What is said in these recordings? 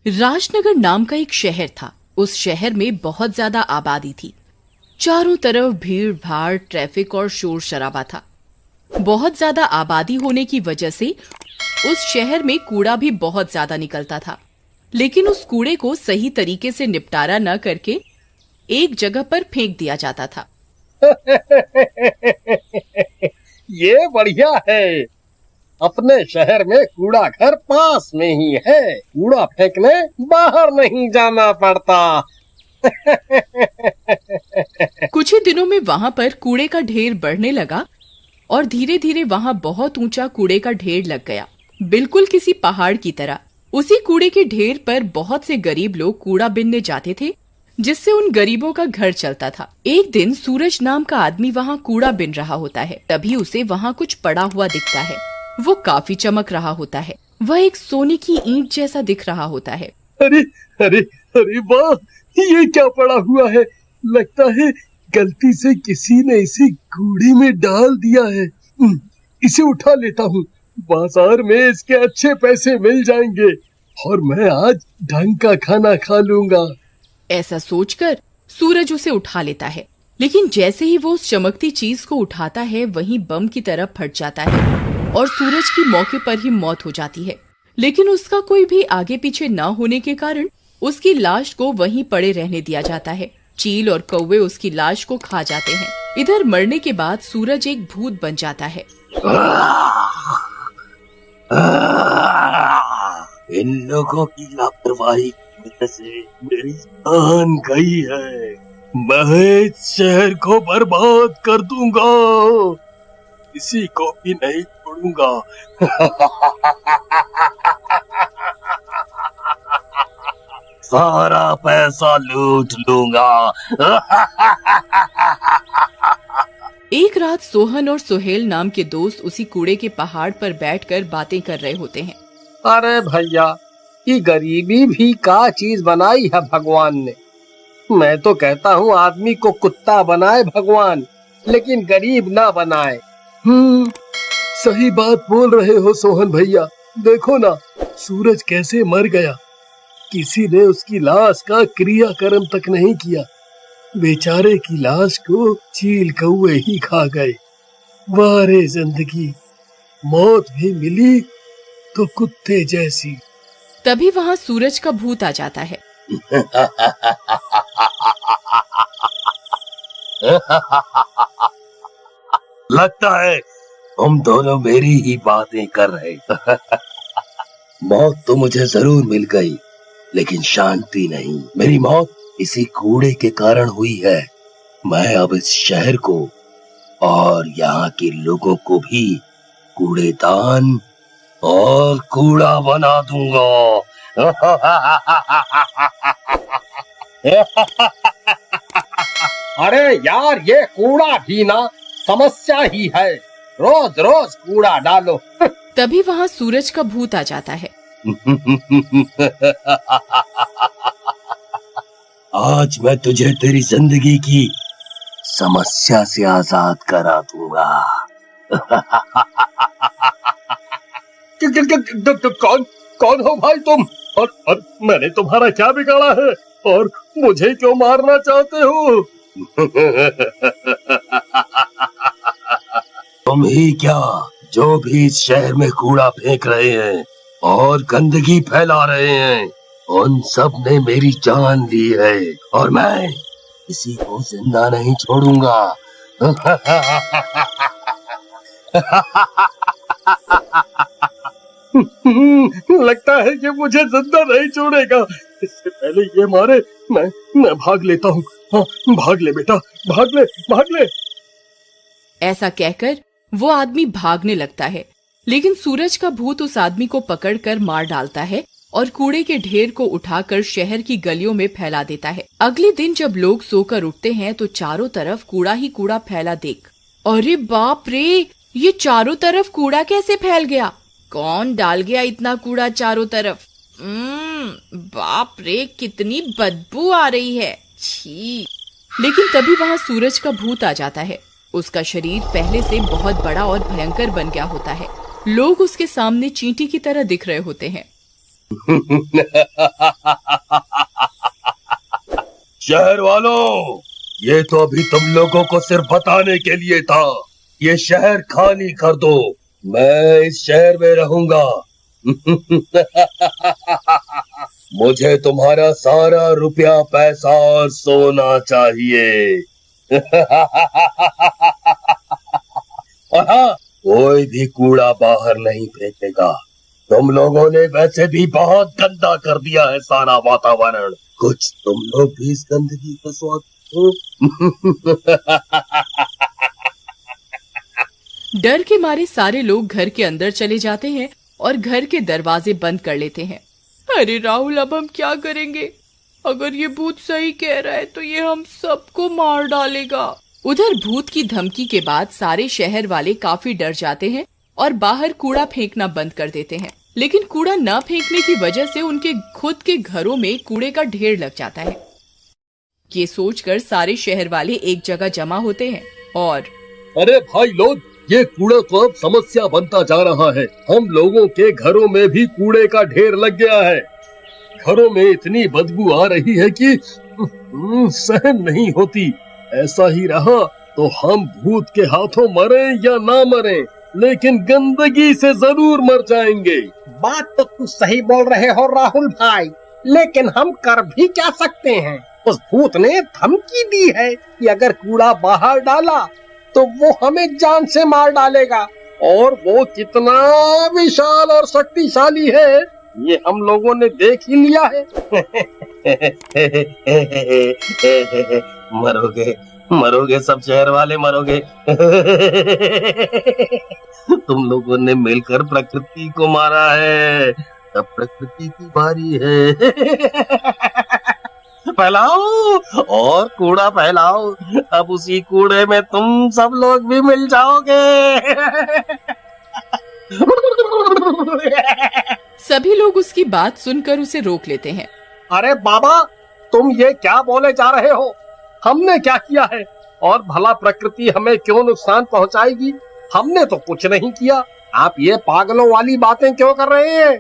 राजनगर नाम का एक शहर था। उस शहर में बहुत ज्यादा आबादी थी। चारों तरफ भीड़ भाड़, ट्रैफिक और शोर शराबा था। बहुत ज्यादा आबादी होने की वजह से उस शहर में कूड़ा भी बहुत ज्यादा निकलता था, लेकिन उस कूड़े को सही तरीके से निपटारा न करके एक जगह पर फेंक दिया जाता था। ये बढ़िया है। अपने शहर में कूड़ा घर पास में ही है। कूड़ा फेंकने बाहर नहीं जाना पड़ता। कुछ ही दिनों में वहां पर कूड़े का ढेर बढ़ने लगा और धीरे धीरे वहां बहुत ऊंचा कूड़े का ढेर लग गया, बिल्कुल किसी पहाड़ की तरह। उसी कूड़े के ढेर पर बहुत से गरीब लोग कूड़ा बीनने जाते थे, जिससे उन गरीबों का घर चलता था। एक दिन सूरज नाम का आदमी वहाँ कूड़ा बिन रहा होता है। तभी उसे वहाँ कुछ पड़ा हुआ दिखता है। वो काफी चमक रहा होता है। वह एक सोने की ईंट जैसा दिख रहा होता है। अरे अरे अरे वाह, ये क्या पड़ा हुआ है? लगता है गलती से किसी ने इसे कूड़े में डाल दिया है। इसे उठा लेता हूँ। बाजार में इसके अच्छे पैसे मिल जाएंगे और मैं आज ढंग का खाना खा लूंगा। ऐसा सोचकर सूरज उसे उठा लेता है, लेकिन जैसे ही वो उस चमकती चीज को उठाता है, वहीं बम की तरह फट जाता है और सूरज की मौके पर ही मौत हो जाती है। लेकिन उसका कोई भी आगे पीछे न होने के कारण उसकी लाश को वहीं पड़े रहने दिया जाता है। चील और कौवे उसकी लाश को खा जाते हैं। इधर मरने के बाद सूरज एक भूत बन जाता है। इन लोगों की लापरवाही की वजह से मेरी जान गई है। मैं इस शहर को बर्बाद कर दूंगा, किसी को भी नहीं छोड़ूंगा। सारा पैसा लूट लूंगा। एक रात सोहन और सुहेल नाम के दोस्त उसी कूड़े के पहाड़ पर बैठकर बातें कर रहे होते हैं। अरे भैया, ये गरीबी भी का चीज बनाई है भगवान ने। मैं तो कहता हूँ आदमी को कुत्ता बनाए भगवान, लेकिन गरीब ना बनाए। सही बात बोल रहे हो सोहन भैया। देखो ना, सूरज कैसे मर गया। किसी ने उसकी लाश का क्रियाकर्म तक नहीं किया। बेचारे की लाश को चील कौवे ही खा गए। वाह रे जिंदगी, मौत भी मिली तो कुत्ते जैसी। तभी वहाँ सूरज का भूत आ जाता है। लगता है तुम दोनों मेरी ही बातें कर रहे। मौत तो मुझे जरूर मिल गई, लेकिन शांति नहीं। मेरी मौत इसी कूड़े के कारण हुई है। मैं अब इस शहर को और यहाँ के लोगों को भी कूड़ेदान और कूड़ा बना दूंगा। अरे यार, ये कूड़ा भी ना समस्या ही है। रोज रोज कूड़ा डालो। तभी वहाँ सूरज का भूत आ जाता है। आज मैं तुझे तेरी जिंदगी की समस्या से आजाद करा दूंगा। कौन कौन हो भाई तुम? और मैंने तुम्हारा क्या बिगाड़ा है और मुझे क्यों मारना चाहते हो? तुम ही क्या, जो भी इस शहर में कूड़ा फेंक रहे हैं और गंदगी फैला रहे हैं, उन सब ने मेरी जान ली है और मैं किसी को जिंदा नहीं छोड़ूंगा। लगता है कि मुझे जिंदा नहीं छोड़ेगा। इससे पहले ये मारे, मैं भाग लेता हूँ। हाँ, भाग ले बेटा, भाग ले, भाग ले। ऐसा कहकर वो आदमी भागने लगता है, लेकिन सूरज का भूत उस आदमी को पकड़कर मार डालता है और कूड़े के ढेर को उठाकर शहर की गलियों में फैला देता है। अगले दिन जब लोग सोकर उठते हैं तो चारों तरफ कूड़ा ही कूड़ा फैला देख, अरे बाप रे, ये चारों तरफ कूड़ा कैसे फैल गया? कौन डाल गया इतना कूड़ा चारों तरफ? बाप रे, कितनी बदबू आ रही है, छी। लेकिन तभी वहाँ सूरज का भूत आ जाता है। उसका शरीर पहले से बहुत बड़ा और भयंकर बन गया होता है। लोग उसके सामने चींटी की तरह दिख रहे होते हैं। शहर वालों, ये तो अभी तुम लोगों को सिर्फ बताने के लिए था। ये शहर खाली कर दो, मैं इस शहर में रहूंगा। मुझे तुम्हारा सारा रुपया पैसा और सोना चाहिए। और हाँ, कोई भी कूड़ा बाहर नहीं फेंकेगा। तुम लोगों ने वैसे भी बहुत गंदा कर दिया है सारा वातावरण। कुछ तुम लोग भी इस गंदगी का स्वाद लो। डर के मारे सारे लोग घर के अंदर चले जाते हैं और घर के दरवाजे बंद कर लेते हैं। अरे राहुल, अब हम क्या करेंगे? अगर ये भूत सही कह रहा है तो ये हम सबको मार डालेगा। उधर भूत की धमकी के बाद सारे शहर वाले काफी डर जाते हैं और बाहर कूड़ा फेंकना बंद कर देते हैं। लेकिन कूड़ा न फेंकने की वजह से उनके खुद के घरों में कूड़े का ढेर लग जाता है। ये सोचकर सारे शहर वाले एक जगह जमा होते हैं और अरे भाई लोग, ये कूड़ा तो अब समस्या बनता जा रहा है। हम लोगों के घरों में भी कूड़े का ढेर लग गया है। घरों में इतनी बदबू आ रही है कि सहन नहीं होती। ऐसा ही रहा तो हम भूत के हाथों मरे या ना मरे, लेकिन गंदगी से जरूर मर जाएंगे। बात तो तू सही बोल रहे हो राहुल भाई, लेकिन हम कर भी क्या सकते हैं? उस भूत ने धमकी दी है कि अगर कूड़ा बाहर डाला तो वो हमें जान से मार डालेगा, और वो कितना विशाल और शक्तिशाली है ये हम लोगों ने देख ही लिया है। मरोगे मरोगे, सब शहर वाले मरोगे। तुम लोगों ने मिलकर प्रकृति को मारा है, अब प्रकृति की बारी है। फैलाओ और कूड़ा फैलाओ, अब उसी कूड़े में तुम सब लोग भी मिल जाओगे। सभी लोग उसकी बात सुनकर उसे रोक लेते हैं। अरे बाबा, तुम ये क्या बोले जा रहे हो? हमने क्या किया है और भला प्रकृति हमें क्यों नुकसान पहुंचाएगी? हमने तो कुछ नहीं किया। आप ये पागलों वाली बातें क्यों कर रहे हैं?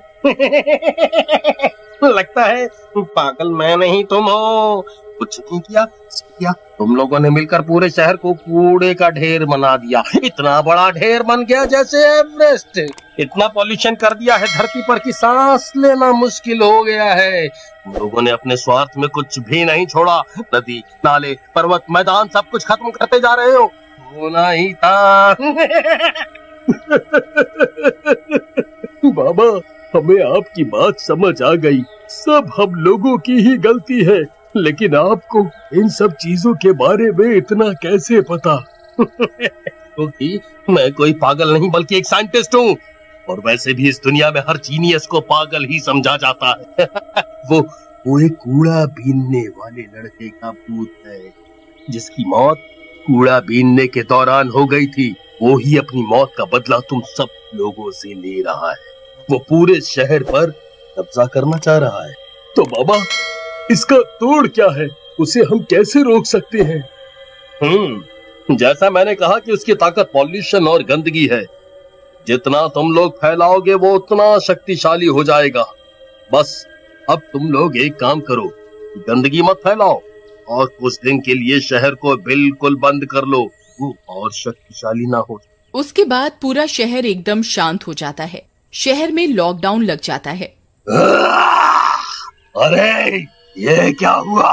लगता है पागल मैं नहीं तुम हो। कुछ नहीं किया, तुम लोगों ने मिलकर पूरे शहर को कूड़े का ढेर बना दिया। इतना बड़ा ढेर बन गया जैसे एवरेस्ट। इतना पॉल्यूशन कर दिया है धरती पर कि सांस लेना मुश्किल हो गया है। तुम लोगों ने अपने स्वार्थ में कुछ भी नहीं छोड़ा। नदी, नाले, पर्वत, मैदान सब कुछ खत्म करते जा रहे हो। होना ही था। बाबा, हमें आपकी बात समझ आ गई। सब हम लोगों की ही गलती है, लेकिन आपको इन सब चीजों के बारे में इतना कैसे पता? क्योंकि मैं कोई पागल नहीं बल्कि एक साइंटिस्ट हूँ, और वैसे भी इस दुनिया में हर जीनियस को पागल ही समझा जाता है। वो एक कूड़ा बीनने वाले लड़के का भूत है, जिसकी मौत कूड़ा बीनने के दौरान हो गई थी। वो ही अपनी मौत का बदला तुम सब लोगों से ले रहा है। वो पूरे शहर पर कब्जा करना चाह रहा है। तो बाबा, इसका तोड़ क्या है? उसे हम कैसे रोक सकते हैं? जैसा मैंने कहा कि उसकी ताकत पॉल्यूशन और गंदगी है। जितना तुम लोग फैलाओगे वो उतना शक्तिशाली हो जाएगा। बस अब तुम लोग एक काम करो, गंदगी मत फैलाओ और कुछ दिन के लिए शहर को बिल्कुल बंद कर लो, वो और शक्तिशाली ना हो। उसके बाद पूरा शहर एकदम शांत हो जाता है। शहर में लॉकडाउन लग जाता है। अरे ये क्या हुआ?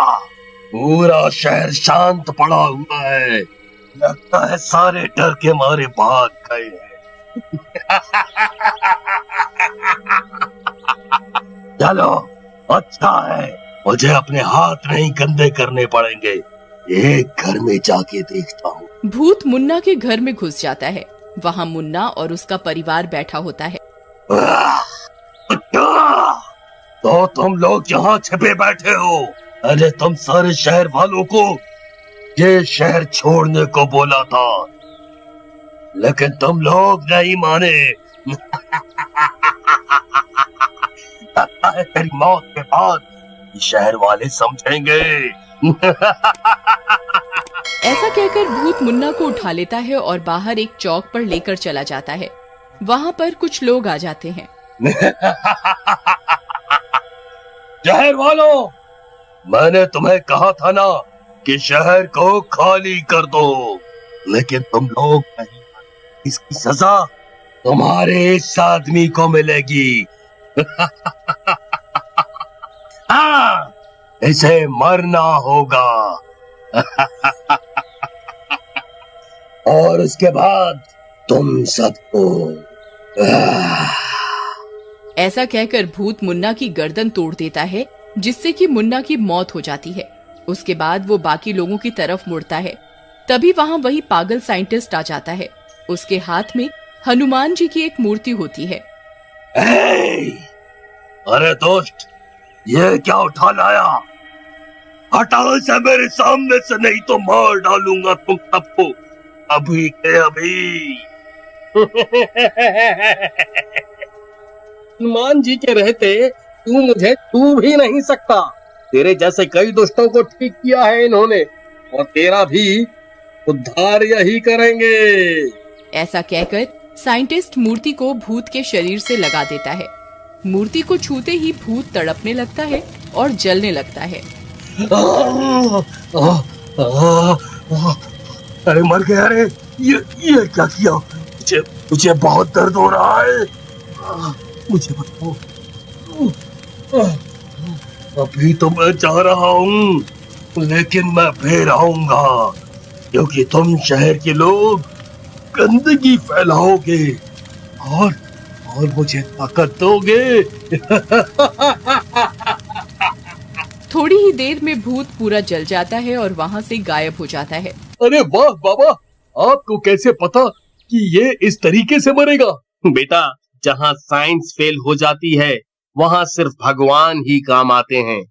पूरा शहर शांत पड़ा हुआ है। लगता है सारे डर के मारे भाग गए हैं। चलो, अच्छा है, मुझे अपने हाथ नहीं गंदे करने पड़ेंगे। एक घर में जाके देखता हूँ। भूत मुन्ना के घर में घुस जाता है। वहाँ मुन्ना और उसका परिवार बैठा होता है। तो तुम लोग यहाँ छिपे बैठे हो? अरे तुम सारे शहर वालों को ये शहर छोड़ने को बोला था, लेकिन तुम लोग नहीं माने। लगता है तेरी मौत के बाद शहर वाले समझेंगे। ऐसा कहकर भूत मुन्ना को उठा लेता है और बाहर एक चौक पर लेकर चला जाता है। वहाँ पर कुछ लोग आ जाते हैं। शहर वालों, मैंने तुम्हें कहा था ना कि शहर को खाली कर दो, लेकिन तुम लोग नहीं। इसकी सजा तुम्हारे इस आदमी को मिलेगी। हाँ, इसे मरना होगा। और उसके बाद तुम सबको। ऐसा कहकर भूत मुन्ना की गर्दन तोड़ देता है, जिससे कि मुन्ना की मौत हो जाती है। उसके बाद वो बाकी लोगों की तरफ मुड़ता है। तभी वहाँ वही पागल साइंटिस्ट आ जाता है। उसके हाथ में हनुमान जी की एक मूर्ति होती है। अरे दोस्त, ये क्या उठा लाया? हटाओ इसे मेरे सामने से, नहीं तो मार डालूंगा तुम सबको अभी के अभी। हनुमान जी के रहते तू मुझे छू भी नहीं सकता। तेरे जैसे कई दुष्टों को ठीक किया है इन्होंने, और तेरा भी उद्धार यही करेंगे। ऐसा कहकर साइंटिस्ट मूर्ति को भूत के शरीर से लगा देता है। मूर्ति को छूते ही भूत तड़पने लगता है और जलने लगता है। अरे मर गया रे, ये क्या किया? मुझे बहुत दर्द हो रहा है। मुझे बताओ। अभी तो मैं जा रहा हूँ, लेकिन मैं फिर आऊंगा, क्योंकि तुम शहर के लोग गंदगी फैलाओगे और मुझे ताकत दोगे। थोड़ी ही देर में भूत पूरा जल जाता है और वहाँ से गायब हो जाता है। अरे वाह बाबा, आपको कैसे पता कि ये इस तरीके से मरेगा? बेटा, जहाँ साइंस फेल हो जाती है वहाँ सिर्फ भगवान ही काम आते हैं।